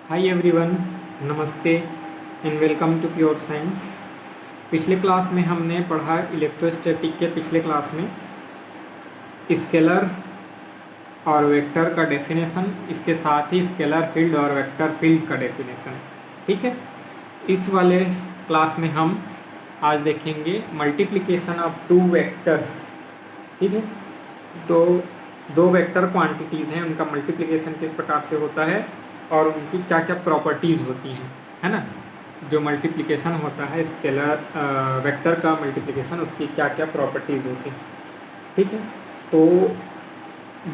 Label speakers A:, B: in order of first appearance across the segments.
A: हाय everyone, नमस्ते and welcome to pure science. पिछले class में हमने पढ़ा इलेक्ट्रोस्टैटिक के पिछले क्लास में स्केलर और वेक्टर का डेफिनेशन, इसके साथ ही स्केलर फील्ड और वेक्टर फील्ड का डेफिनेशन। ठीक है, इस वाले क्लास में हम आज देखेंगे मल्टीप्लिकेशन ऑफ टू वेक्टर्स। ठीक है, तो दो वेक्टर क्वांटिटीज़ हैं, उनका मल्टीप्लिकेशन किस प्रकार से होता है और उनकी क्या क्या प्रॉपर्टीज़ होती हैं, है ना। जो मल्टीप्लिकेशन होता है स्केलर वेक्टर का मल्टीप्लिकेशन, उसकी क्या क्या प्रॉपर्टीज़ होती हैं। ठीक है, तो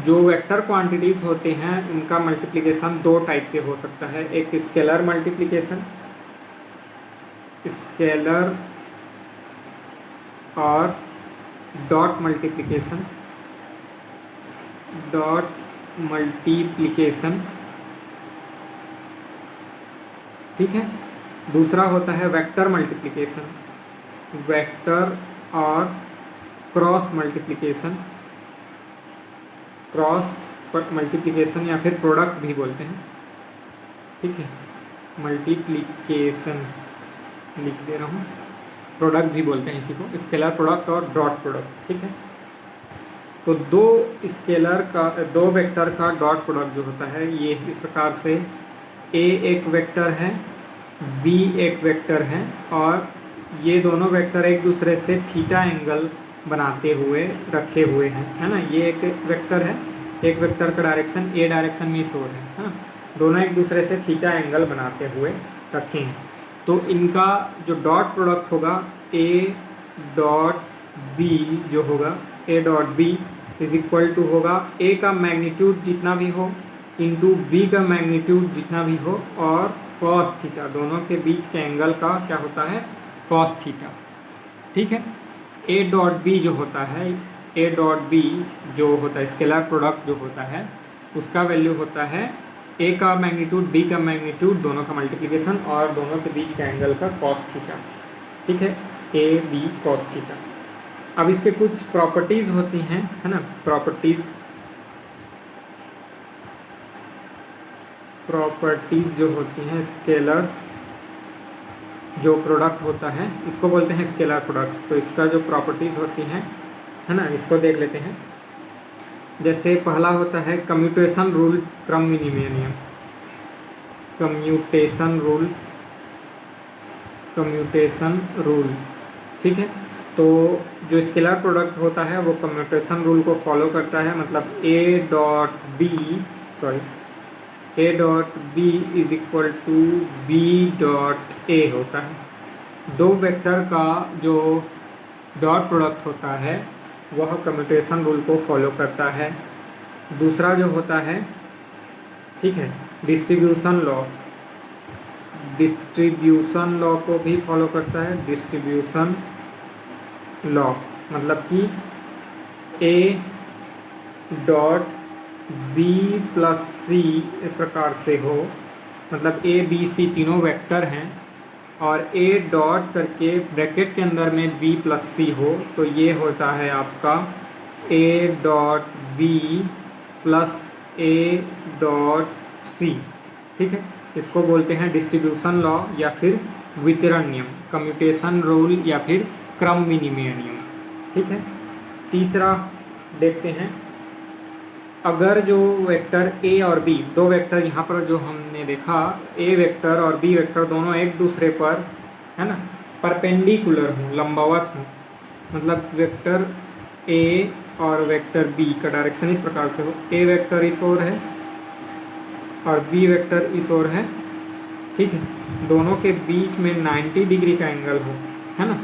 A: जो वेक्टर क्वांटिटीज़ होते हैं उनका मल्टीप्लिकेशन दो टाइप से हो सकता है। एक स्केलर मल्टीप्लिकेशन, स्केलर और डॉट मल्टीप्लिकेशन, डॉट मल्टीप्लिकेशन। ठीक है, दूसरा होता है वेक्टर मल्टीप्लिकेशन, वेक्टर और क्रॉस मल्टीप्लिकेशन, क्रॉस मल्टीप्लिकेशन या फिर प्रोडक्ट भी बोलते हैं। ठीक है, मल्टीप्लिकेशन लिख दे रहा हूँ, प्रोडक्ट भी बोलते हैं इसी को, स्केलर प्रोडक्ट और डॉट प्रोडक्ट। ठीक है, तो दो स्केलर का, दो वेक्टर का डॉट प्रोडक्ट जो होता है ये इस प्रकार से, ए एक वेक्टर है, बी एक वेक्टर है और ये दोनों वेक्टर एक दूसरे से थीटा एंगल बनाते हुए रखे हुए हैं, है ना। ये एक वेक्टर है, एक वेक्टर का डायरेक्शन ए डायरेक्शन में इस ओर है ना, दोनों एक दूसरे से थीटा एंगल बनाते हुए रखे हैं। तो इनका जो डॉट प्रोडक्ट होगा ए डॉट बी जो होगा, A dot B is equal to होगा ए का मैग्नीट्यूड जितना भी हो इंटू बी का मैग्नीट्यूड जितना भी हो और कॉस थीटा, दोनों के बीच के एंगल का क्या होता है, कॉस थीटा। ठीक है, ए डॉट बी जो होता है, ए डॉट बी जो होता है स्केलर प्रोडक्ट जो होता है, उसका वैल्यू होता है ए का मैग्नीट्यूड बी का मैग्नीट्यूड दोनों का मल्टीप्लिकेशन और दोनों के बीच के एंगल का कॉस थीटा। ठीक है, ए बी कॉस थीटा। अब इसके कुछ प्रॉपर्टीज़ होती हैं, है ना। प्रॉपर्टीज़ जो होती हैं, स्केलर जो प्रोडक्ट होता है इसको बोलते हैं स्केलर प्रोडक्ट। तो इसका जो प्रॉपर्टीज़ होती हैं, है ना, इसको देख लेते हैं। जैसे पहला होता है कम्यूटेशन रूल, क्रम विनिमय नियम, कम्यूटेशन रूल। ठीक है, तो जो स्केलर प्रोडक्ट होता है वो कम्यूटेशन रूल को फॉलो करता है, मतलब A dot B is equal to B dot A होता है। दो वेक्टर का जो डॉट प्रोडक्ट होता है वह कम्यूटेशन रूल को फॉलो करता है। दूसरा जो होता है, ठीक है, डिस्ट्रीब्यूशन लॉ को भी फॉलो करता है। डिस्ट्रीब्यूशन लॉ मतलब कि ए डॉट बी प्लस सी इस प्रकार से हो, मतलब ए बी सी तीनों वेक्टर हैं और ए डॉट करके ब्रैकेट के अंदर में बी प्लस सी हो, तो ये होता है आपका A dot B plus A dot C. ठीक है, इसको बोलते हैं डिस्ट्रीब्यूशन लॉ या फिर वितरण नियम, कम्यूटेशन रूल या फिर क्रम विनिमय नियम। ठीक है, तीसरा देखते हैं, अगर जो वेक्टर ए और बी, दो वेक्टर यहाँ पर जो हमने देखा, ए वेक्टर और बी वेक्टर दोनों एक दूसरे पर, है ना, परपेंडिकुलर हों, लंबवत हों, मतलब वेक्टर ए और वेक्टर बी का डायरेक्शन इस प्रकार से हो, ए वेक्टर इस ओर है और बी वेक्टर इस ओर है। ठीक है, दोनों के बीच में 90 डिग्री का एंगल हो, है ना,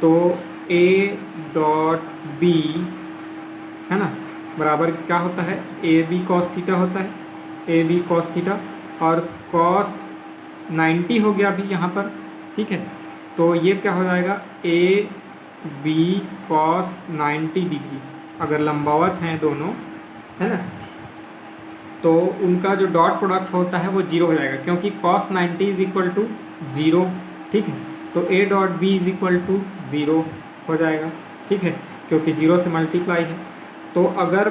A: तो ए डॉट बी, है ना, बराबर क्या होता है, ए बी कॉस थीटा होता है, ए बी कॉस थीटा और कॉस 90 हो गया अभी यहाँ पर। ठीक है, तो ये क्या हो जाएगा, ए बी कॉस 90 डिग्री, अगर लंबवत हैं दोनों, है ना, तो उनका जो डॉट प्रोडक्ट होता है वो जीरो हो जाएगा, क्योंकि cos 90 is equal to zero. ठीक है, तो A dot B is equal to zero हो जाएगा। ठीक है, क्योंकि जीरो से मल्टीप्लाई है। तो अगर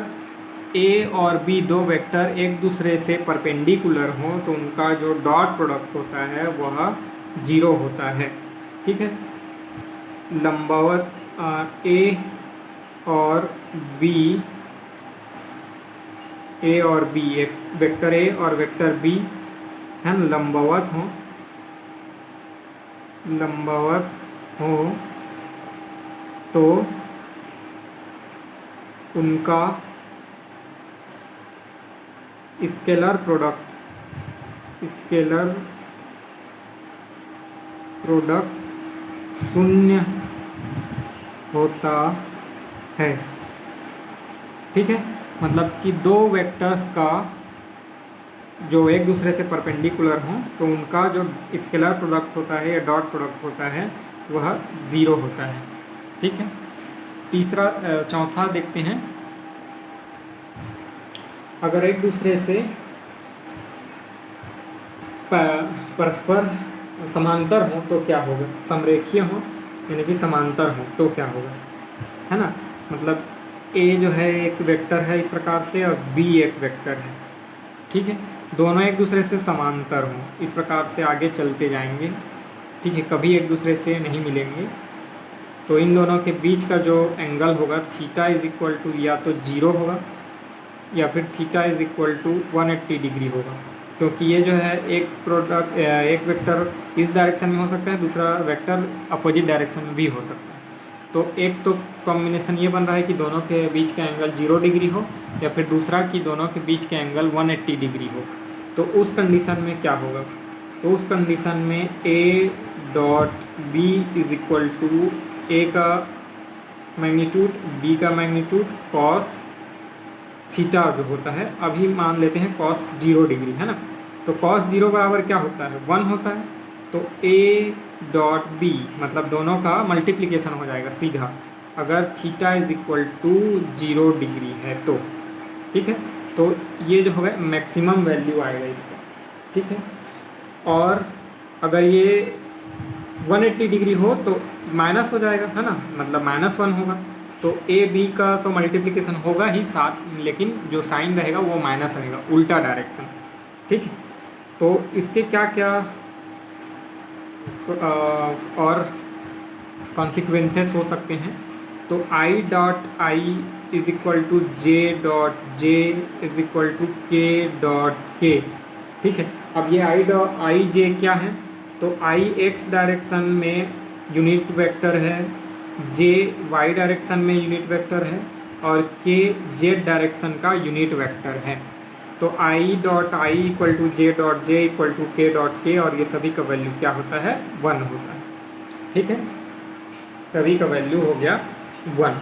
A: ए और बी दो वेक्टर एक दूसरे से परपेंडिकुलर हों तो उनका जो डॉट प्रोडक्ट होता है वह 0 होता है। ठीक है, लंबवत ए और बी, ए और बी, एक वेक्टर ए और वेक्टर बी है ना, लंबवत हो तो उनका स्केलर प्रोडक्ट शून्य होता है। ठीक है, मतलब कि दो वेक्टर्स का जो एक दूसरे से परपेंडिकुलर हों तो उनका जो स्केलर प्रोडक्ट होता है या डॉट प्रोडक्ट होता है वह 0 होता है। ठीक है, चौथा देखते हैं। अगर एक दूसरे से परस्पर समांतर हो तो क्या होगा, समरेखीय हो यानी कि समांतर हो तो क्या होगा, है ना। मतलब ए जो है एक वेक्टर है इस प्रकार से और बी एक वेक्टर है। ठीक है, दोनों एक दूसरे से समांतर हों, इस प्रकार से आगे चलते जाएंगे। ठीक है, कभी एक दूसरे से नहीं मिलेंगे तो इन दोनों के बीच का जो एंगल होगा थीटा इज इक्वल टू या तो 0 होगा या फिर theta is equal to 180 degree होगा, क्योंकि ये जो है एक वेक्टर इस डायरेक्शन में हो सकता है, दूसरा वेक्टर अपोजिट डायरेक्शन में भी हो सकता है। तो एक तो कॉम्बिनेशन ये बन रहा है कि दोनों के बीच का एंगल 0 डिग्री हो या फिर दूसरा कि दोनों के बीच का एंगल 180 डिग्री हो। तो उस कंडीशन में क्या होगा, तो उस कंडीशन में A dot B is equal to A का मैग्नीट्यूड बी का मैग्नीट्यूड कॉस थीटा जो होता है, अभी मान लेते हैं कॉस 0 डिग्री, है ना। तो कॉस 0 बराबर क्या होता है, 1 होता है। तो ए डॉट बी मतलब दोनों का मल्टीप्लिकेशन हो जाएगा सीधा, अगर theta is equal to 0 degree है तो। ठीक है, तो ये जो होगा मैक्सिमम वैल्यू आएगा इसका। ठीक है, और अगर ये 180 डिग्री हो तो माइनस हो जाएगा, है ना, मतलब -1 होगा। तो ए बी का तो मल्टीप्लिकेशन होगा ही साथ, लेकिन जो साइन रहेगा वो माइनस रहेगा, उल्टा डायरेक्शन। ठीक है, तो इसके क्या क्या और कॉन्सिक्वेंसेस हो सकते हैं। तो I dot I is equal to J dot J is equal to K dot K. ठीक है, अब ये आई जे क्या है, तो आई एक्स डायरेक्शन में यूनिट वेक्टर है, जे वाई डायरेक्शन में यूनिट वेक्टर है और के जेड डायरेक्शन का यूनिट वेक्टर है। तो I dot I equal to J dot J equal to K dot K, और ये सभी का वैल्यू क्या होता है, 1 होता है। ठीक है, सभी का वैल्यू हो गया 1।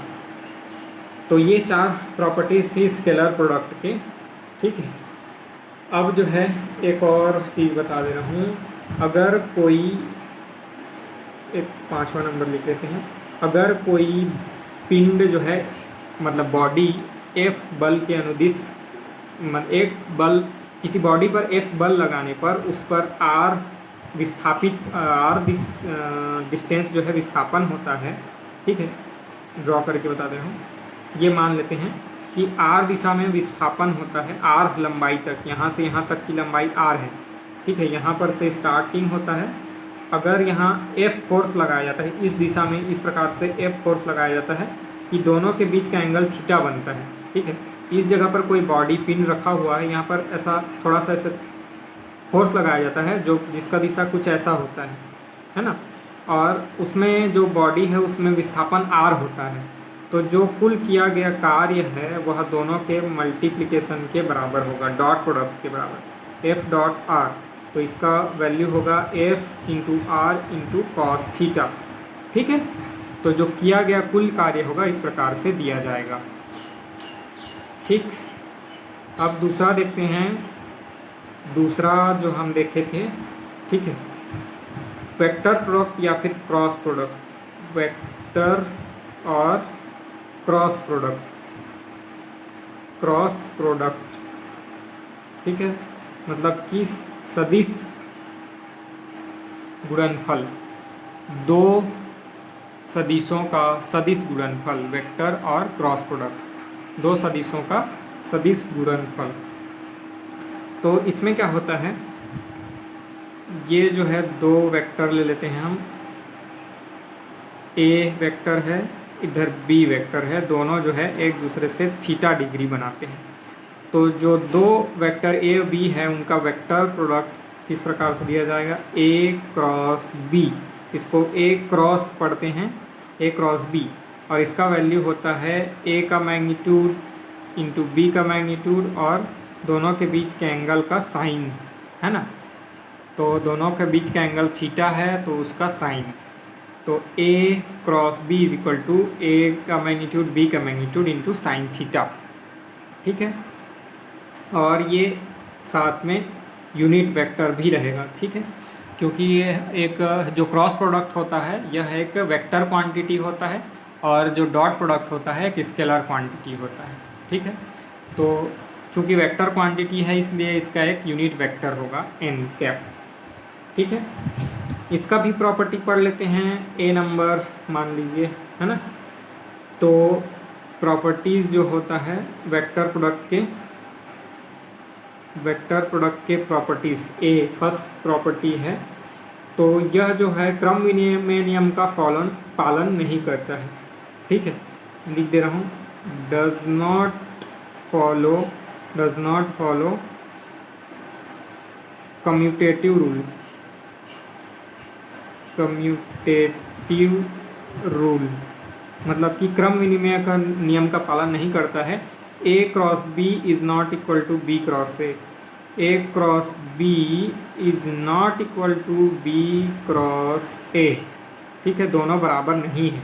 A: तो ये 4 प्रॉपर्टीज़ थी स्केलर प्रोडक्ट के। ठीक है, अब जो है एक और चीज़ बता दे रहा हूँ। अगर कोई एक 5वां नंबर लिख लेते हैं। अगर कोई पिंड जो है मतलब बॉडी F बल के अनुदिश, एक बल किसी बॉडी पर F बल लगाने पर उस पर R डिस्टेंस जो है विस्थापन होता है। ठीक है, ड्रॉ करके बता दे रहा हूँ। ये मान लेते हैं कि R दिशा में विस्थापन होता है, R लंबाई तक, यहाँ से यहाँ तक की लंबाई R है। ठीक है, यहाँ पर से स्टार्टिंग होता है। अगर यहाँ F फोर्स लगाया जाता है इस दिशा में, इस प्रकार से F फोर्स लगाया जाता है कि दोनों के बीच का एंगल थीटा बनता है। ठीक है, इस जगह पर कोई बॉडी पिन रखा हुआ है, यहाँ पर ऐसा थोड़ा सा ऐसे फोर्स लगाया जाता है जो जिसका दिशा कुछ ऐसा होता है ना, और उसमें जो बॉडी है उसमें विस्थापन R होता है। तो जो कुल किया गया कार्य है वह दोनों के मल्टीप्लिकेशन के बराबर होगा, डॉट प्रोडक्ट के बराबर, F डॉट R। तो इसका वैल्यू होगा F into R into cos theta. ठीक है, तो जो किया गया कुल कार्य होगा इस प्रकार से दिया जाएगा। ठीक, अब दूसरा देखते हैं। दूसरा जो हम देखे थे, ठीक है, वेक्टर प्रोडक्ट या फिर क्रॉस प्रोडक्ट, वेक्टर और क्रॉस प्रोडक्ट। ठीक है, मतलब कि सदिश गुणनफल, दो सदिशों का सदिश गुणनफल, वेक्टर और क्रॉस प्रोडक्ट, दो सदिशों का सदिश गुणनफल। तो इसमें क्या होता है, ये जो है दो वेक्टर ले लेते हैं हम, ए वेक्टर है, इधर बी वेक्टर है, दोनों जो है एक दूसरे से थीटा डिग्री बनाते हैं। तो जो दो वेक्टर ए और बी है उनका वेक्टर प्रोडक्ट किस प्रकार से दिया जाएगा, ए क्रॉस बी। इसको ए क्रॉस पढ़ते हैं, ए क्रॉस बी, और इसका वैल्यू होता है ए का मैग्नीट्यूड इंटू बी का मैग्नीट्यूड और दोनों के बीच के एंगल का साइन, है ना। तो दोनों के बीच का एंगल थीटा है तो उसका साइन। तो A cross B is equal to A का मैग्नीट्यूड बी का मैग्नीट्यूड इंटू साइन थीटा, ठीक है। और ये साथ में यूनिट वेक्टर भी रहेगा, ठीक है, क्योंकि ये एक जो क्रॉस प्रोडक्ट होता है यह एक वेक्टर क्वांटिटी होता है और जो डॉट प्रोडक्ट होता है एक स्केलर क्वांटिटी होता है, ठीक है। तो चूँकि वेक्टर क्वांटिटी है इसलिए इसका एक यूनिट वेक्टर होगा एन कैप, ठीक है। इसका भी प्रॉपर्टी पढ़ लेते हैं, ए नंबर मान लीजिए, है ना। तो प्रॉपर्टीज़ जो होता है वेक्टर प्रोडक्ट के प्रॉपर्टीज़, ए फर्स्ट प्रॉपर्टी है, तो यह जो है क्रम विनिमय नियम का पालन नहीं करता है, ठीक है। लिख दे रहा हूँ, does not follow commutative rule, मतलब कि क्रम विनिमय का नियम का पालन नहीं करता है। A cross B is not equal to B cross A cross B is not equal to B cross A, ठीक है, दोनों बराबर नहीं है,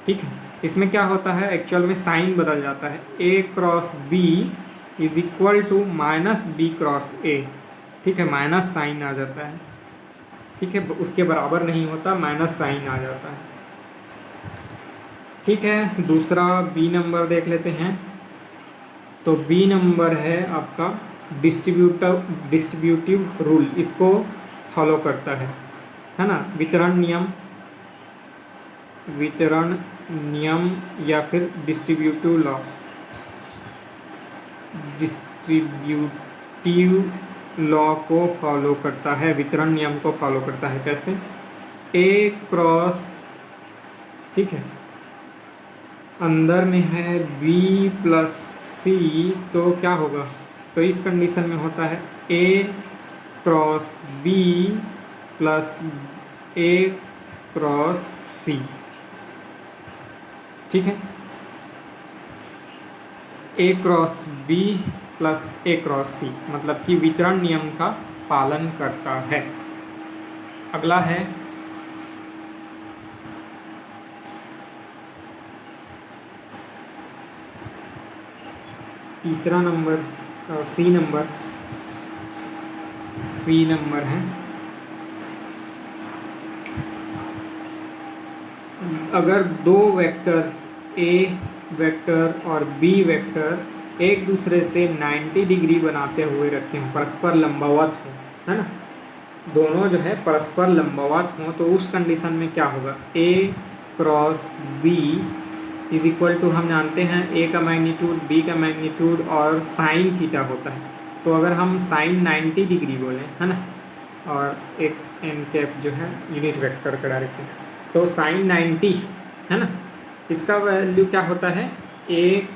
A: ठीक है। इसमें क्या होता है, एक्चुअल में साइन बदल जाता है, A cross B is equal to minus B cross A, ठीक है, माइनस साइन आ जाता है, ठीक है, उसके बराबर नहीं होता, माइनस साइन आ जाता है, ठीक है। दूसरा बी नंबर देख लेते हैं। तो बी नंबर है आपका डिस्ट्रीब्यूटिव रूल, इसको फॉलो करता है ना, वितरण नियम या फिर डिस्ट्रीब्यूटिव लॉ को फॉलो करता है, वितरण नियम को फॉलो करता है। कैसे, ए क्रॉस, ठीक है, अंदर में है बी प्लस सी, तो क्या होगा, तो इस कंडीशन में होता है A cross B plus A cross सी, ठीक है, A cross B plus A cross सी, मतलब कि वितरण नियम का पालन करता है। अगला है तीसरा नंबर, सी नंबर है, अगर दो वेक्टर ए वेक्टर और बी वेक्टर एक दूसरे से 90 डिग्री बनाते हुए रखे हों, परस्पर लंबवत हो, है ना, दोनों जो है परस्पर लंबवत हों, तो उस कंडीशन में क्या होगा, A cross B is equal to, हम जानते हैं ए का मैग्नीट्यूड बी का मैग्नीट्यूड और साइन थीटा होता है। तो अगर हम साइन 90 डिग्री बोलें, है ना, और एक एन कैप जो है यूनिट वेक्टर का डायरेक्शन, तो साइन 90, है ना, इसका वैल्यू क्या होता है, ए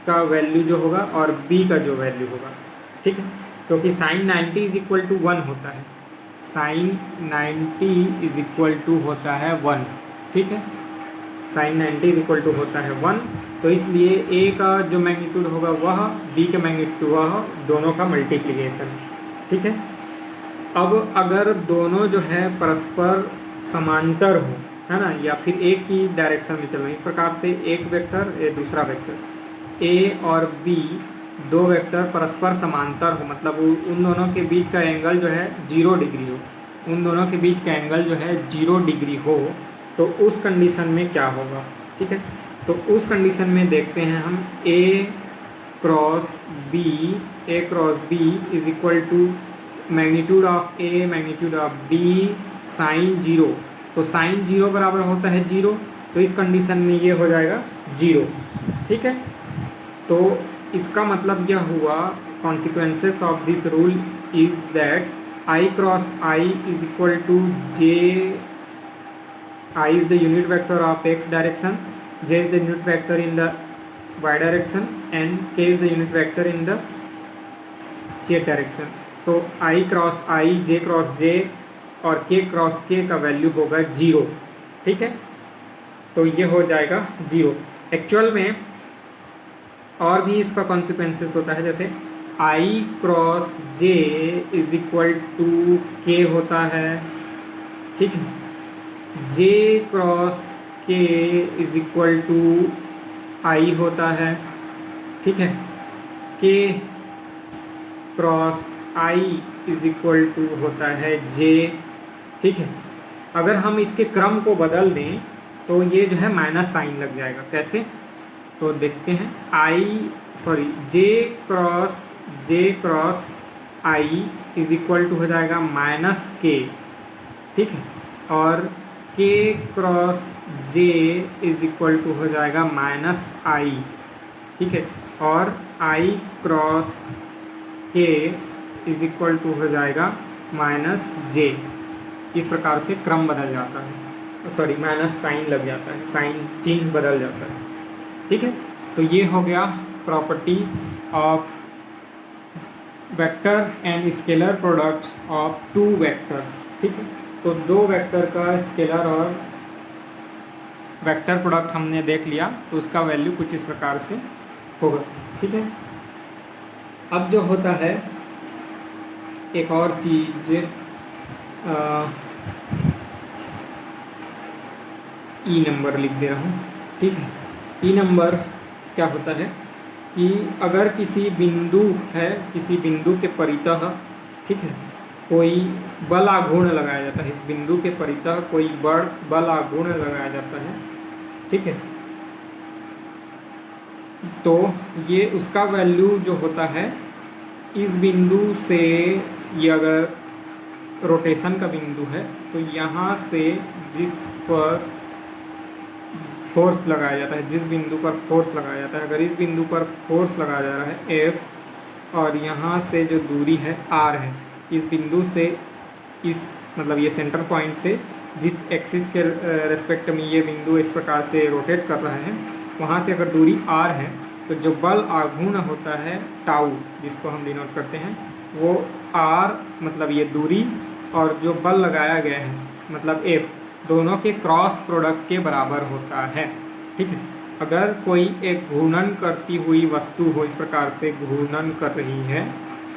A: का वैल्यू जो होगा और बी का जो वैल्यू होगा, ठीक है, क्योंकि साइन 90 इज इक्वल टू 1 होता है, साइन 90 इज इक्वल टू होता है 1, ठीक है, साइन 90 इज इक्वल टू होता है 1, तो इसलिए ए का जो मैग्नीट्यूड होगा वह, बी का मैग्नीट्यूड वह, दोनों का मल्टीप्लिकेशन, ठीक है। अब अगर दोनों जो है परस्पर समांतर हो, है ना, या फिर एक ही डायरेक्शन में चल रहे हैं, इस प्रकार से एक वेक्टर दूसरा वेक्टर, ए और बी दो वेक्टर परस्पर समांतर हो, मतलब उन दोनों के बीच का एंगल जो है 0 डिग्री हो, उन दोनों के बीच का एंगल जो है 0 डिग्री हो, तो उस कंडीशन में क्या होगा, ठीक है। तो उस कंडीशन में देखते हैं हम, A cross B is equal to magnitude of A magnitude of B sine 0, तो साइन 0 बराबर होता है 0, तो इस कंडीशन में ये हो जाएगा 0, ठीक है। तो इसका मतलब यह हुआ, consequences of this rule is that I cross I is equal to J, I is the unit vector of X direction, J is the unit vector in the Y direction and K is the unit vector in the Z direction. तो I cross I, J cross जे और K cross के का value होगा 0, ठीक है। तो ये हो जाएगा 0। एक्चुअल में और भी इसका कॉन्सिक्वेंसेस होता है, जैसे I cross J is equal to K होता है, ठीक है। J cross K is equal to I होता है, ठीक है। K cross I is equal to होता है जे, ठीक है। अगर हम इसके क्रम को बदल दें तो ये जो है माइनस साइन लग जाएगा। कैसे, तो देखते हैं। J cross I is equal to हो जाएगा माइनस के, ठीक है। और K cross J is equal to हो जाएगा माइनस आई, ठीक है। और I cross K is equal to हो जाएगा माइनस जे। इस प्रकार से क्रम बदल जाता है, माइनस साइन लग जाता है, साइन चिन्ह बदल जाता है, ठीक है। तो ये हो गया property of vector and scalar product of two vectors, ठीक है। तो दो वेक्टर का स्केलर और वेक्टर प्रोडक्ट हमने देख लिया, तो उसका वैल्यू कुछ इस प्रकार से होगा, ठीक है। अब जो होता है एक और चीज़, ई नंबर लिख दे रहा हूँ, ठीक है। ई नंबर क्या होता है कि अगर किसी बिंदु है, किसी बिंदु के परितः, ठीक है, कोई बल आघूर्ण लगाया जाता है, इस बिंदु के परितः कोई बल आघूर्ण लगाया जाता है, ठीक है। तो ये उसका वैल्यू जो होता है, इस बिंदु से, ये अगर रोटेशन का बिंदु है तो यहाँ से जिस पर फोर्स लगाया जाता है, जिस बिंदु पर फोर्स लगाया जाता है, अगर इस बिंदु पर फोर्स लगाया जा रहा है F और यहाँ से जो दूरी है R है, इस बिंदु से इस मतलब ये सेंटर पॉइंट से जिस एक्सिस के रेस्पेक्ट में ये बिंदु इस प्रकार से रोटेट कर रहा है, वहाँ से अगर दूरी R है तो जो बल आघूर्ण होता है टाउ, जिसको हम डिनोट करते हैं, वो R मतलब ये दूरी और जो बल लगाया गया है मतलब F, दोनों के क्रॉस प्रोडक्ट के बराबर होता है, ठीक है। अगर कोई एक घूर्णन करती हुई वस्तु हो, इस प्रकार से घूर्णन कर रही है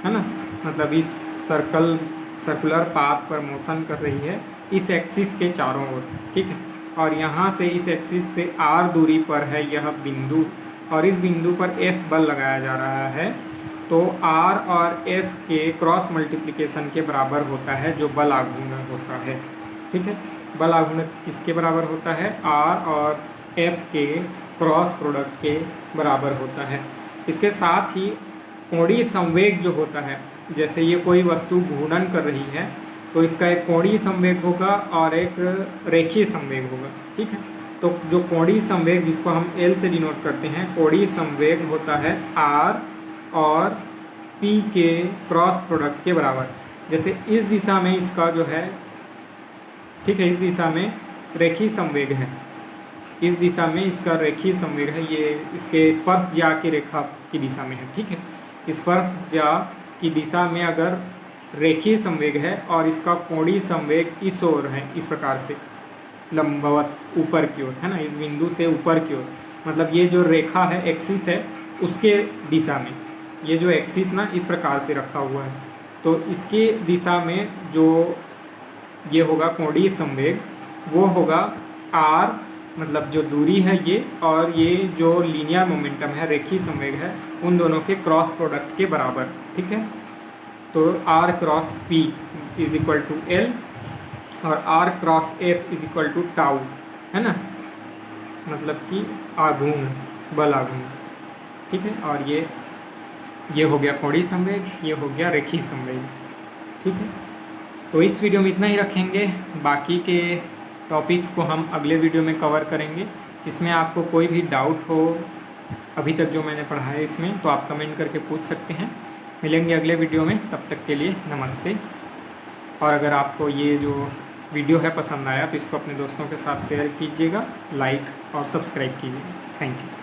A: ना, मतलब इस सर्कुलर पाथ पर मोशन कर रही है इस एक्सिस के चारों ओर, ठीक है। और यहाँ से इस एक्सिस से R दूरी पर है यह बिंदु, और इस बिंदु पर F बल लगाया जा रहा है, तो R और F के क्रॉस मल्टीप्लिकेशन के बराबर होता है जो बल आघूर्ण होता है, ठीक है। बल आघूर्ण किसके बराबर होता है, R और F के क्रॉस प्रोडक्ट के बराबर होता है। इसके साथ ही कोणीय संवेग जो होता है, जैसे ये कोई वस्तु घूर्णन कर रही है तो इसका एक कोणीय संवेग होगा और एक रेखीय संवेग होगा, ठीक है। तो जो कोणीय संवेग जिसको हम L से डिनोट करते हैं, कोणीय संवेग होता है R और P के क्रॉस प्रोडक्ट के बराबर। जैसे इस दिशा में इसका जो है, ठीक है, इस दिशा में रेखीय संवेग है, इस दिशा में इसका रेखीय संवेग है, ये इसके स्पर्श ज्या की रेखा की दिशा में है, ठीक है। स्पर्श ज्या की दिशा में अगर रेखीय संवेग है और इसका कोणीय संवेग इस ओर है, इस प्रकार से लंबवत ऊपर की ओर है ना, इस बिंदु से ऊपर की ओर, मतलब ये जो रेखा है एक्सिस है उसके दिशा में, ये जो एक्सिस ना इस प्रकार से रखा हुआ है, तो इसकी दिशा में जो ये होगा कोणीय संवेग, वो होगा R मतलब जो दूरी है ये, और ये जो लीनियर मोमेंटम है, रेखीय संवेग है, उन दोनों के क्रॉस प्रोडक्ट के बराबर, ठीक है। तो R cross P is equal to L और R cross F is equal to tau, है ना, मतलब कि आघूर्ण, बल आघूर्ण, ठीक है। और ये हो गया कोणीय संवेग, ये हो गया रेखीय संवेग, ठीक है। तो इस वीडियो में इतना ही रखेंगे, बाकी के टॉपिक्स को हम अगले वीडियो में कवर करेंगे। इसमें आपको कोई भी डाउट हो अभी तक जो मैंने पढ़ा है इसमें, तो आप कमेंट करके पूछ सकते हैं। मिलेंगे अगले वीडियो में, तब तक के लिए नमस्ते। और अगर आपको ये जो वीडियो है पसंद आया तो इसको अपने दोस्तों के साथ शेयर कीजिएगा, लाइक और सब्सक्राइब कीजिएगा। Thank you.